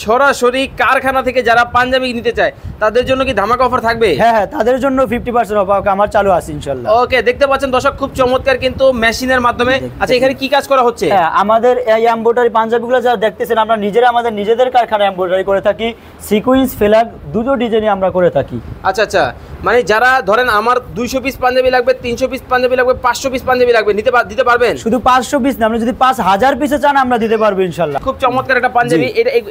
সরাসরি কারখানা থেকে যারা পাঞ্জাবি নিতে চায় তাদের জন্য কি ধামাকা অফার থাকবে? হ্যাঁ হ্যাঁ, তাদের জন্য 50% অফার আমার চালু আছে ইনশাআল্লাহ। ওকে, দেখতে পাচ্ছেন দর্শক খুব চমৎকার কিন্তু মেশিনের মাধ্যমে। আচ্ছা, এখানে কি কাজ করা হচ্ছে? হ্যাঁ, আমাদের এই এমব্রয়ডারি পাঞ্জাবিগুলো যা দেখতেছেন আমরা আমাদের নিজেদের কারখানায় এমব্রয়ডারি করে থাকি। সিকোয়েন্স ফ্ল্যাগ দুটো ডিজাইনে আমরা করে থাকি। আচ্ছা আচ্ছা, মানে যারা ধরেন আমার 200 পিস পাঞ্জাবি লাগবে, 300 পিস পাঞ্জাবি লাগবে, 500 পিস পাঞ্জাবি লাগবে, দিতে পারবেন? শুধু 500 পিস না, আপনি যদি 5000 পিসে চান আমরা দিতে পারবো ইনশাআল্লাহ। খুব চমৎকার একটা পাঞ্জাবি।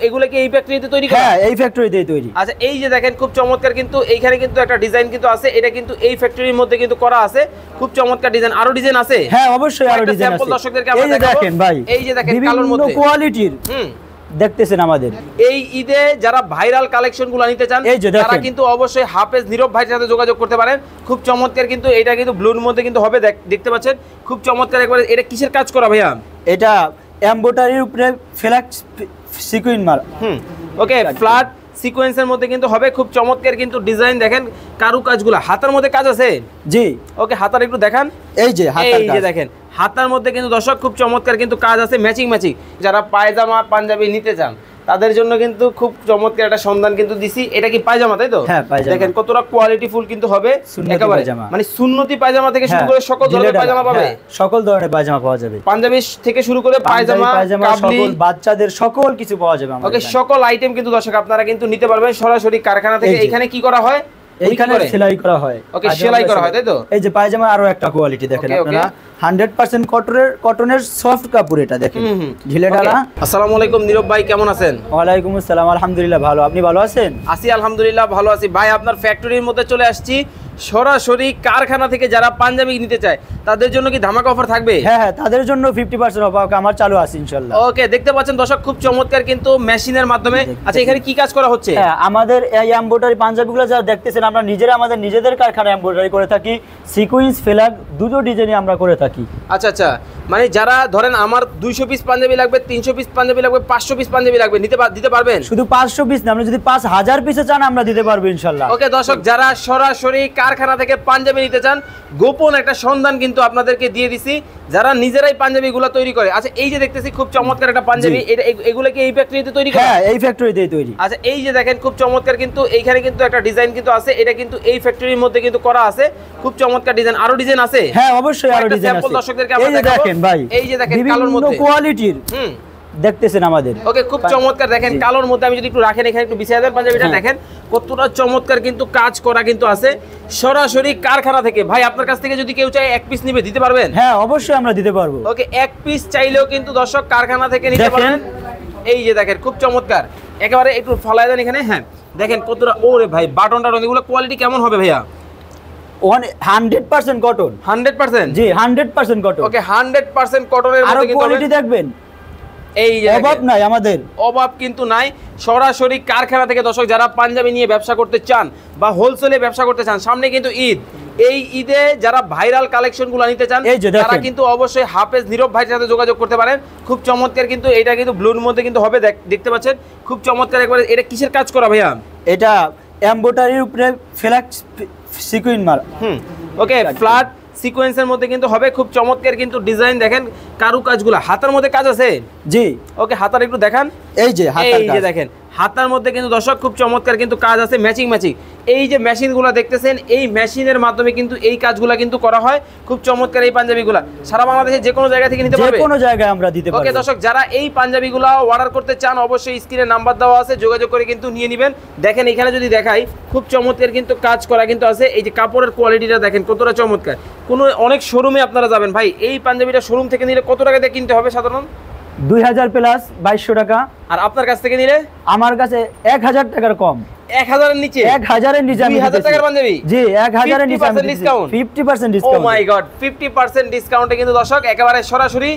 এগুলো কি এই ফ্যাক্টরিতে তৈরি করা? হ্যাঁ, এই ফ্যাক্টরিতেই তৈরি। আচ্ছা, এই যে দেখেন খুব চমৎকার কিন্তু এইখানে কিন্তু একটা ডিজাইন কিন্তু আছে, এটা কিন্তু এই ফ্যাক্টরির মধ্যে কিন্তু করা আছে। খুব চমৎকার ডিজাইন। আরো ডিজাইন আছে? হ্যাঁ, অবশ্যই আরো ডিজাইন আছে। দর্শকদেরকে আমরা দেখাবো। দেখেন ভাই, এই যে দেখেন কালোর মধ্যে বিভিন্ন কোয়ালিটির দেখতেছেন আমাদের। এই ঈদে যারা ভাইরাল কালেকশনগুলো নিতে চান তারা কিন্তু অবশ্যই হাফেজ নীরব ভাইয়ের সাথে যোগাযোগ করতে পারেন। খুব চমৎকার কিন্তু এটা কিন্তু ব্লুর মধ্যে কিন্তু হবে, দেখতে পাচ্ছেন খুব চমৎকার একবারে। এটা কিসের কাজ করা ভাইয়া? এটা এমব্রয়ডারির উপরে ফ্ল্যাগ সিকোয়েন্স মার। ওকে, ফ্ল্যাট সিকোয়েন্সের মধ্যে কিন্তু হবে। খুব চমৎকার কিন্তু ডিজাইন। দেখেন কারু কাজগুলো, হাতার মধ্যে কাজ আছে। জি, ওকে, হাতার একটু দেখান। এই যে দেখেন হাতার মধ্যে কিন্তু দর্শক খুব চমৎকার কিন্তু কাজ আছে, ম্যাচিং। যারা পায়জামা পাঞ্জাবি নিতে চান তাদের জন্য কিন্তু খুব চমৎকার একটা সন্ধান কিন্তু দিছি। এটা কি পায়জামা, তাই তো? হ্যাঁ, পায়জামা। দেখেন কতটা কোয়ালিটি ফুল কিন্তু হবে একেবারে, মানে সুন্নতি পায়জামা থেকে শুরু করে সকল ধরনের পায়জামা পাবে। সকল ধরনের পায়জামা পাওয়া যাবে। পাঞ্জাবি থেকে শুরু করে পায়জামা, কাবলি, সকল বাচ্চাদের সকল কিছু পাওয়া যাবে আমাদের। ওকে, সকল আইটেম কিন্তু দর্শক আপনারা কিন্তু নিতে পারবেন সরাসরি কারখানা থেকে। এখানে কি করা হয়? এইখানে সেলাই করা হয়। ওকে, সেলাই করা হয়, তাই তো? এই যে পায়জামা আরো একটা কোয়ালিটি দেখেন আপনারা, 100% কটনের সফট কাপড়। এটা দেখেন ঢিলে ঢালা। আসসালামু আলাইকুম নীরব ভাই, কেমন আছেন? ওয়ালাইকুম আসসালাম, আলহামদুলিল্লাহ ভালো। আপনি ভালো আছেন? আছি আলহামদুলিল্লাহ, ভালো আছি ভাই। আপনার ফ্যাক্টরির মধ্যে চলে আসছি। সরাসরি কারখানা থেকে যারা পাঞ্জাবি নিতে চায় তাদের জন্য কি ধামাকা অফার থাকবে? হ্যাঁ হ্যাঁ, তাদের জন্য 50% অফার আমার চালু আছে ইনশাআল্লাহ। ওকে, দেখতে পাচ্ছেন দর্শক খুব চমৎকার কিন্তু মেশিনের মাধ্যমে। আচ্ছা, এখানে কি কাজ করা হচ্ছে? হ্যাঁ, আমাদের এই এমব্রয়ডারি পাঞ্জাবিগুলো যা দেখতেছেন আমরা আমাদের নিজেদের কারখানায় এমব্রয়ডারি করে থাকি। সিকোয়েন্স ফ্ল্যাগ দুটো ডিজাইনে আমরা করে থাকি। আচ্ছা আচ্ছা, মানে যারা ধরেন আমার 200 পিস পাঞ্জাবি লাগবে, 300 পিস পাঞ্জাবি লাগবে, 500 পিস পাঞ্জাবি লাগবে, দিতে পারবেন? শুধু 500 পিস না, আপনি যদি 5000 পিসে চান আমরা দিতে পারবো ইনশাআল্লাহ। ওকে দর্শক, যারা সরাসরি কারখানা থেকে পাঞ্জাবি নিতে চান গোপন একটা সন্ধান কিন্তু আপনাদেরকে দিয়ে দিছি, যারা নিজেরাই পাঞ্জাবিগুলো তৈরি করে। আচ্ছা, এই যে দেখতেছি খুব চমৎকার একটা পাঞ্জাবি, এগুলো কি এই ফ্যাক্টরিতে তৈরি করা? হ্যাঁ, এই ফ্যাক্টরিতেই তৈরি। আচ্ছা, এই যে দেখেন খুব চমৎকার কিন্তু এইখানে কিন্তু একটা ডিজাইন কিন্তু আছে, এটা কিন্তু এই ফ্যাক্টরির মধ্যে কিন্তু করা আছে। খুব চমৎকার ডিজাইন। আরো ডিজাইন আছে? হ্যাঁ, অবশ্যই আরো ডিজাইন আছে। দর্শকদেরকে আমরা দেখাবো। দেখেন ভাই, এই যে দেখেন কালোর বিভিন্ন মধ্যে কোয়ালিটির দেখতেছেন আমাদের। ওকে, খুব চমৎকার। দেখেন কালোর মধ্যে আমি যদি একটু রাখেন, এখানে একটু বিছিয়ে দেন পাঞ্জাবিটা, দেখেন কতটা চমৎকার কিন্তু কাজ করা কিন্তু আছে সরাসরি কারখানা থেকে। ভাই, আপনার কাছ থেকে যদি কেউ চায় এক পিস নিবে, দিতে পারবেন? হ্যাঁ, অবশ্যই আমরা দিতে পারবো। ওকে, এক পিস চাইলেও কিন্তু দর্শক কারখানা থেকে নিতে পারবেন। এই যে দেখেন খুব চমৎকার, একেবারে একটু ফলায় দেন এখানে। হ্যাঁ, দেখেন কতটা। ওরে ভাই, বাটনটা এগুলো কোয়ালিটি কেমন হবে ভাইয়া? 100% কটন। 100%? জি, 100% কটন। ওকে, 100% কটনের মধ্যে কিন্তু কোয়ালিটি দেখবেন। এই যে অভাব নাই আমাদের, অভাব কিন্তু নাই। সরাসরি কারখানা থেকে দর্শক যারা পাঞ্জাবি নিয়ে ব্যবসা করতে চান বা হোলসেলে ব্যবসা করতে চান, সামনে কিন্তু ঈদ। এই ঈদে যারা ভাইরাল কালেকশনগুলো নিতে চান তারা কিন্তু অবশ্যই হাফেজ নীরব ভাইয়ের সাথে যোগাযোগ করতে পারেন। খুব চমৎকার কিন্তু এটা কিন্তু ব্লুর মধ্যে কিন্তু হবে, দেখতে পাচ্ছেন খুব চমৎকার একবারে। এটা কিসের কাজ করা ভাইয়া? এটা এমব্রয়ডারির উপরে ফ্ল্যাগ সিকোয়েন্স মার। ওকে, ফ্ল্যাট সিকোয়েন্সের মধ্যে কিন্তু হবে। খুব চমৎকার কিন্তু ডিজাইন। দেখেন কারু কাজগুলো, হাতার মধ্যে কাজ আছে। জি, ওকে, হাতার একটু দেখান। এই যে দেখেন হাতার মধ্যে কিন্তু দর্শক খুব চমৎকার কিন্তু কাজ আছে, ম্যাচিং। এই যে মেশিনগুলো দেখতেছেন, এই মেশিনের মাধ্যমে কিন্তু এই কাজগুলো কিন্তু করা হয়। খুব চমৎকার এই পাঞ্জাবিগুলো সারা বাংলাদেশে যে কোনো জায়গা থেকে নিতে পারবে, যে কোনো জায়গায় আমরা দিতে পারবো। ওকে দর্শক, যারা এই পাঞ্জাবিগুলো অর্ডার করতে চান অবশ্যই স্ক্রিনে নাম্বার দেওয়া আছে, যোগাযোগ করে কিন্তু নিয়ে নেবেন। দেখেন এখানে যদি দেখাই, খুব চমৎকার কিন্তু কাজ করা কিন্তু আছে। এই যে কাপড়ের কোয়ালিটিটা দেখেন কতটা চমৎকার। অনেক শোরুমে আপনারা যাবেন, ভাই এই পাঞ্জাবিটা শোরুম থেকে নিলে কত টাকা দিয়ে কিনতে হবে সাধারণ? 2000 প্লাস 2200 টাকা। আর আপনার কাছ থেকে নিলে? আমার কাছে 1000 টাকার কম। 1000 এর নিচে? 1000 এর নিচে। 2000 টাকার পাঞ্জাবি? জি, 1000 এর নিচে। 50% ডিসকাউন্ট। 50% ডিসকাউন্ট। ও মাই গড, 50% ডিসকাউন্টে কিন্তু দর্শক একেবারে সরাসরি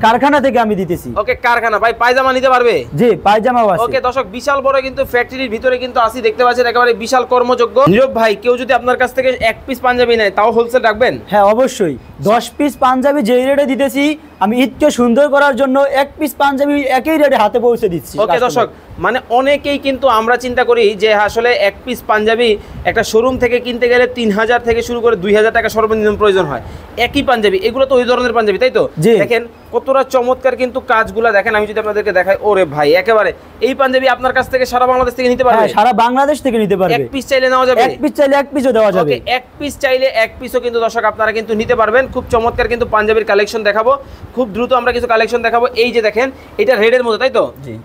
কারখানা থেকে আমি দিতেছি। ওকে, কারখানা। ভাই পায়জামা নিতে পারবে? জি, পায়জামাও আছে। ওকে দর্শক, বিশাল বড় কিন্তু ফ্যাক্টরির ভিতরে কিন্তু আসি, দেখতে পাচ্ছেন একেবারে বিশাল কর্মযোগ্য। নীরব ভাই, কেউ যদি আপনার কাছ থেকে এক পিস পাঞ্জাবি নেয় তাও হোলসেল রাখবেন? হ্যাঁ, অবশ্যই। 10 পিস পাঞ্জাবি যেই রেটে দিতেছি, আমি ঈদকে সুন্দর করার জন্য এক পিস পাঞ্জাবি একই রেটে হাতে পৌঁছে দিচ্ছি। ওকে দর্শক, মানে অনেকেই কিন্তু আমরা চিন্তা করি যে আসলে এক পিস পাঞ্জাবি একটা শোরুম থেকে কিনতে গেলে 3000 থেকে শুরু করে 2000 টাকা সর্বনিম্ন প্রয়োজন হয়। একই পাঞ্জাবি, এগুলো তো ওই ধরনের পাঞ্জাবি, তাই তো? দেখেন কতটা চমৎকার কিন্তু কাজগুলা দেখেন। আমি যদি আপনাদেরকে দেখাই, ওরে ভাই একেবারে এই পাঞ্জাবি আপনার কাছ থেকে সারা বাংলাদেশ থেকে নিতে পারবে? হ্যাঁ, সারা বাংলাদেশ থেকে নিতে পারবে। এক পিস চাইলে নেওয়া যাবে? এক পিস চাইলে এক পিসও দেওয়া যাবে। ওকে, এক পিস চাইলে এক পিসও কিন্তু দর্শক আপনারা কিন্তু নিতে পারবেন। খুব চমৎকার কিন্তু পাঞ্জাবির কালেকশন দেখাবো, খুব দ্রুত আমরা কিছু কালেকশন দেখাবো। এই যে দেখেন, এটা রেডের মধ্যে, তাই তো?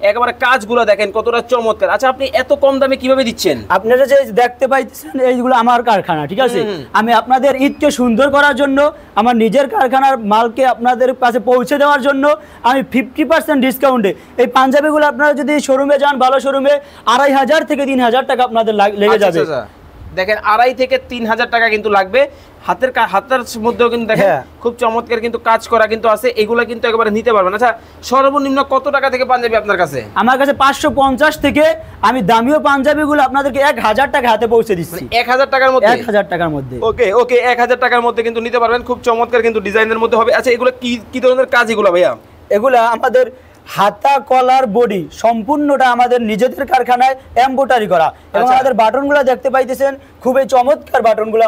একেবারে কাজগুলো দেখেন কতটা চমৎকার। আচ্ছা, আপনি এত কম দামে কিভাবে দিচ্ছেন? আপনারা যে দেখতে পাইতেছেন এইগুলো আমার কারখানা, ঠিক আছে? আমি আপনাদের ঈদকে সুন্দর করার জন্য, আমার নিজের কারখানার মালকে আপনাদের কাছে পৌঁছে দেওয়ার জন্য আমি 50% ডিসকাউন্টে এই পাঞ্জাবিগুলো, আপনারা যদি শোরুমে যান, ভালো শোরুমে 2500 থেকে 3000 টাকা আপনাদের লেগে যাবে। দেখেন 2500 থেকে 3000 টাকা কিন্তু লাগবে। হাতের মধ্যেও কিন্তু দেখেন খুব চমৎকার কিন্তু কাজ করা কিন্তু আছে। এগুলা কিন্তু একেবারে নিতে পারবেন। আচ্ছা, সর্বনিম্ন কত টাকা থেকে পাঞ্জাবি আপনার কাছে? আমার কাছে 550 থেকে আমি দামিও পাঞ্জাবিগুলো আপনাদেরকে 1000 টাকা হাতে পৌঁছে দিচ্ছি। 1000 টাকার মধ্যে? 1000 টাকার মধ্যে। ওকে ওকে, 1000 টাকার মধ্যে কিন্তু নিতে পারবেন। খুব চমৎকার কিন্তু ডিজাইনের মধ্যে হবে। আচ্ছা, এগুলো কি ধরনের কাজ এগুলো ভাইয়া? এগুলা আমাদের হাতা, কলার, বডি সম্পূর্ণটা আমাদের নিজেদের কারখানায় এমব্রয়ডারি করা। এবং আমাদের বাটনগুলো দেখতে পাইতেছেন, খুবই চমৎকার বাটনগুলো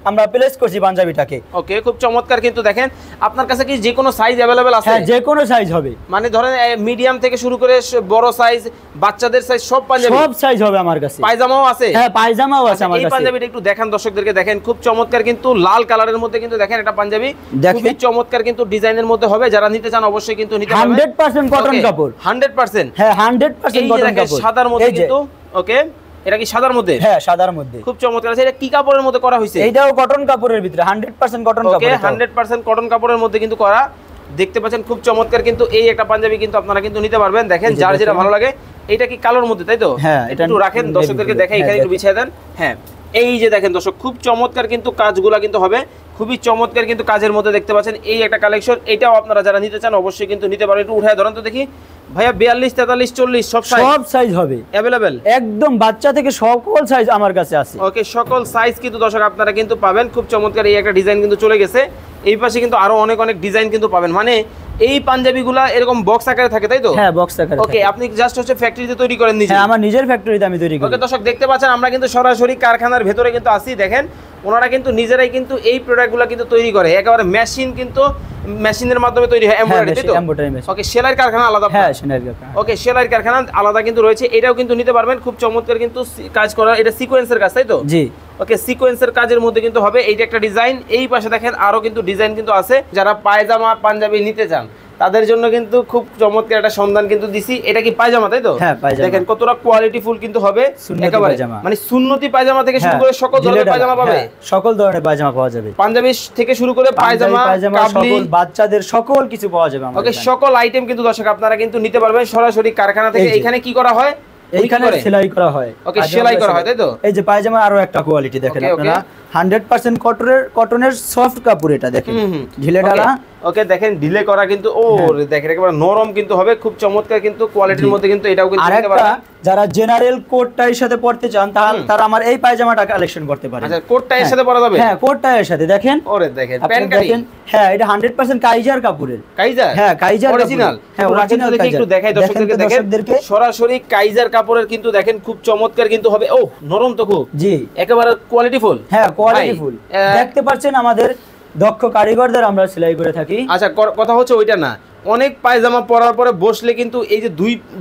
আমরা প্লেস করছি পাঞ্জাবিটাকে। ওকে, খুব চমৎকার কিন্তু দেখেন। আপনার কাছে কি যে কোনো সাইজ अवेलेबल আছে? হ্যাঁ, যে কোনো সাইজ হবে। মানে ধরেন মিডিয়াম থেকে শুরু করে বড় সাইজ, বাচ্চাদের সাইজ, সব পাঞ্জাবি, সব সাইজ হবে আমার কাছে। পায়জামাও আছে? হ্যাঁ, পায়জামাও আছে আমার কাছে। এই পাঞ্জাবিটা একটু দেখান দর্শকদেরকে। দেখেন খুব চমৎকার কিন্তু লাল কালারের মধ্যে কিন্তু দেখেন এটা পাঞ্জাবি, খুবই চমৎকার কিন্তু ডিজাইনের মধ্যে হবে। যারা নিতে চান অবশ্যই কিন্তু নিতে পারবেন। 100% কটন কাপড়। 100%? হ্যাঁ, 100% কটন কাপড়। সাদার মধ্যে কিন্তু। ওকে, এটা কি সাদার মধ্যে? হ্যাঁ, সাদার মধ্যে। খুব চমৎকার আছে। এটা কি কাপড়ের মধ্যে করা হয়েছে? এইটাও কটন কাপড়ের ভিতরে 100% কটন কাপড়। ওকে, 100% কটন কাপড়ের মধ্যে কিন্তু করা। দেখতে পাচ্ছেন খুব চমৎকার কিন্তু এই একটা পাঞ্জাবি কিন্তু আপনারা কিন্তু নিতে পারবেন। দেখেন যার যেটা ভালো লাগে। এটা কি কালোর মধ্যে, তাই তো? হ্যাঁ, এটা একটু রাখেন দর্শকদেরকে দেখাই, এখানে একটু বিছিয়ে দেন। হ্যাঁ, এই যে দেখেন দর্শক, খুব চমৎকার কিন্তু কাজগুলা কিন্তু হবে। খুবই চমৎকার কিন্তু কাজের মধ্যে দেখতে পাচ্ছেন এই একটা কালেকশন। এটাও আপনারা যারা নিতে চান অবশ্যই কিন্তু নিতে পারেন। একটু উঠায় ধরেন তো দেখি ভাইয়া। 42, 43, 40 সব সাইজ হবে अवेलेबल? একদম বাচ্চা থেকে সকল সাইজ আমার কাছে আছে। ওকে, সকল সাইজ কিন্তু দর্শক আপনারা কিন্তু পাবেন। খুব চমৎকার এই একটা ডিজাইন কিন্তু চলে গেছে। এই পাশে কিন্তু আরো অনেক ডিজাইন কিন্তু পাবেন। মানে এই পাঞ্জাবিগুলা এরকম বক্স আকারে থাকে, তাই তো? হ্যাঁ, বক্স আকারে। ওকে, আপনি জাস্ট হচ্ছে ফ্যাক্টরিতে তৈরি করেন নিজে? হ্যাঁ, আমার নিজের ফ্যাক্টরিতে আমি তৈরি করি। ওকে দর্শক, দেখতে পাচ্ছেন আমরা কিন্তু সরাসরি কারখানার ভেতরে কিন্তু আসি। দেখেন ওনারা কিন্তু নিজেরাই কিন্তু এই প্রোডাক্টগুলো কিন্তু তৈরি করে। একেবারে মেশিন কিন্তু মেশিনের মাধ্যমে তৈরি হয়, এমব্রয়ডারি, তাই তো? ওকে, সেলাইয়ের কারখানা আলাদা? হ্যাঁ, সেলাইয়ের কারখানা। ওকে, সেলাইয়ের কারখানা আলাদা কিন্তু রয়েছে। এটাও কিন্তু নিতে পারবেন। খুব চমৎকার কিন্তু কাজ করা। এটা সিকোয়েন্সের কাজ, তাই তো? জি। ওকে, সিকোয়েন্সের কাজের মধ্যে কিন্তু হবে। এইটা একটা ডিজাইন। এই পাশে দেখেন আরো কিন্তু ডিজাইন কিন্তু আছে। যারা পায়জামা পাঞ্জাবি নিতে চান তাদের জন্য কিন্তু খুব চমৎকার একটা সন্ধান কিন্তু দিছি। এটা কি পায়জামা, তাই তো? হ্যাঁ, পায়জামা। দেখেন কতটা কোয়ালিটি ফুল কিন্তু হবে। একেবারে মানে সুন্নতি পায়জামা থেকে শুরু করে সকল ধরনের পায়জামা পাবে। সকল ধরনের পায়জামা পাওয়া যাবে। পাঞ্জাবি থেকে শুরু করে পায়জামা, কাবলি, সকল বাচ্চাদের সকল কিছু পাওয়া যাবে। ওকে, সকল আইটেম কিন্তু দর্শক আপনারা কিন্তু নিতে পারবেন সরাসরি কারখানা থেকে। এখানে কি করা হয়? এইখানে সেলাই করা হয়। ওকে, সেলাই করা হয়, তাই তো? এই যে পায়জামা আরো একটা কোয়ালিটি দেখেন আপনারা, 100% কটনের সফট কাপড়। এটা দেখেন ঢিলে ঢালা। ওকে, দেখেন ঢিলে করা কিন্তু। ও দেখেন একেবারে নরম কিন্তু হবে। খুব চমৎকার কিন্তু কোয়ালিটির মধ্যে কিন্তু এটাও কিন্তু নিতে পারবেন। যারা জেনারেল কোট টাইয়ের সাথে পড়তে চান তারা আমার এই পায়জামাটা কালেকশন করতে পারেন। আচ্ছা, কোট টাইয়ের সাথে পরা যাবে? হ্যাঁ, কোট টাইয়ের সাথে। দেখেন, ওরে দেখেন প্যান্ট কাটি। হ্যাঁ, এটা 100% কাইজার কাপড়ের। কাইজার? হ্যাঁ, কাইজার অরিজিনাল। হ্যাঁ, অরিজিনাল কাইজার। একটু দেখাই দর্শকদেরকে। দেখেন সরাসরি কাইজার কাপড়ের কিন্তু দেখেন খুব চমৎকার কিন্তু হবে। ও নরম তো খুব। জি, একেবারে কোয়ালিটি ফুল। হ্যাঁ, কোয়ালিটি ফুল। দেখতে পাচ্ছেন আমাদের দক্ষ কারিগরদের আমরা সেলাই করে থাকি। আচ্ছা, কথা হচ্ছে ওইটা না, অনেক পায়জামা পরার পরে বসলে কিন্তু এই যে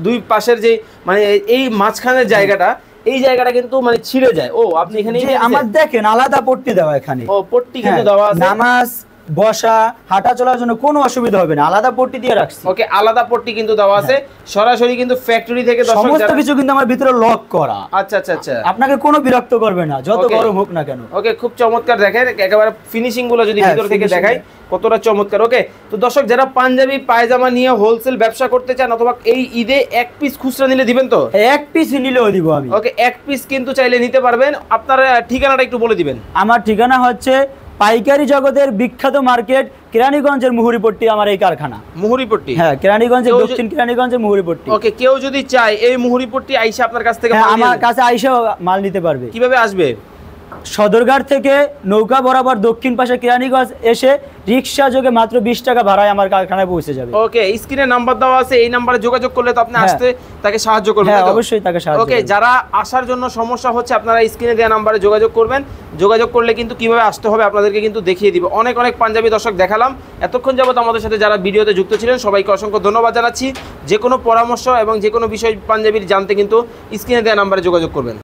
দুই পাশের যে মানে এই মাঝখানের জায়গাটা, এই জায়গাটা কিন্তু মানে ছিঁড়ে যায়। ও আপনি এখানে আমার দেখেন আলাদা পট্টি দেওয়া এখানে। ও পট্টি কিন্তু দেওয়া আছে। নামাজ, বসা, হাঁটা চলার জন্য কোনো অসুবিধা হবে না, আলাদা পট্টি দিয়ে রাখছি। ওকে, আলাদা পট্টি কিন্তু দেওয়া আছে। সরাসরি কিন্তু ফ্যাক্টরি থেকে সমস্ত কিছু কিন্তু আমার ভিতরে লক করা। আচ্ছা আচ্ছা আচ্ছা, আপনাকে কোনো বিরক্ত করবে না যত গরম হোক না কেন। ওকে, খুব চমৎকার দেখেন একেবারে ফিনিশিং গুলো যদি ভিতর থেকে দেখাই কতটা চমৎকার। ওকে, তো দর্শক যারা পাঞ্জাবি পায়জামা নিয়ে হোলসেল ব্যবসা করতে চান অথবা এই ঈদে এক পিস খুচরা নিলে দিবেন তো? এক পিস নিলেও দিব আমি। ওকে, এক পিস কিন্তু চাইলে নিতে পারবেন। আপনার ঠিকানাটা একটু বলে দিবেন। আমার ঠিকানা হচ্ছে পাইকারি জগতের বিখ্যাত মার্কেট কেরানীগঞ্জের মুহুরীপট্টি, আমার এই কারখানা। মুহুরীপট্টি? হ্যাঁ, কেরানীগঞ্জের দক্ষিণ কেরানীগঞ্জের মুহুরীপট্টি। ওকে, কেউ যদি চায় এই মুহুরীপট্টি আইসা আপনার কাছ থেকে আমার কাছে আইসা মাল নিতে পারবে। কিভাবে আসবে? সদরঘাট থেকে নৌকা বরাবর দক্ষিণ পাশে কেরানীগঞ্জ এসে রিক্সা যোগে মাত্র 20 টাকা ভাড়ায় আমার কারখানায় পৌঁছে যাবে। ওকে, স্ক্রিনে নাম্বার দেওয়া আছে, এই নাম্বারে যোগাযোগ করলে তো আপনি আসতে তাকে সাহায্য করবেন। হ্যাঁ, অবশ্যই তাকে সাহায্য ওকে, যারা আসার জন্য সমস্যা হচ্ছে আপনারা স্ক্রিনে দেওয়া নাম্বারে যোগাযোগ করবেন। যোগাযোগ করলে কিন্তু কিভাবে আসতে হবে আপনাদেরকে কিন্তু দেখিয়ে দিব। অনেক অনেক পাঞ্জাবি দর্শক দেখালাম এতক্ষণ যাবত আমাদের সাথে যারা ভিডিওতে যুক্ত ছিলেন সবাইকে অসংখ্য ধন্যবাদ জানাচ্ছি। যে কোনো পরামর্শ এবং যে কোনো বিষয় পাঞ্জাবির জানতে কিন্তু স্ক্রিনে দেওয়া নাম্বারে যোগাযোগ করবেন।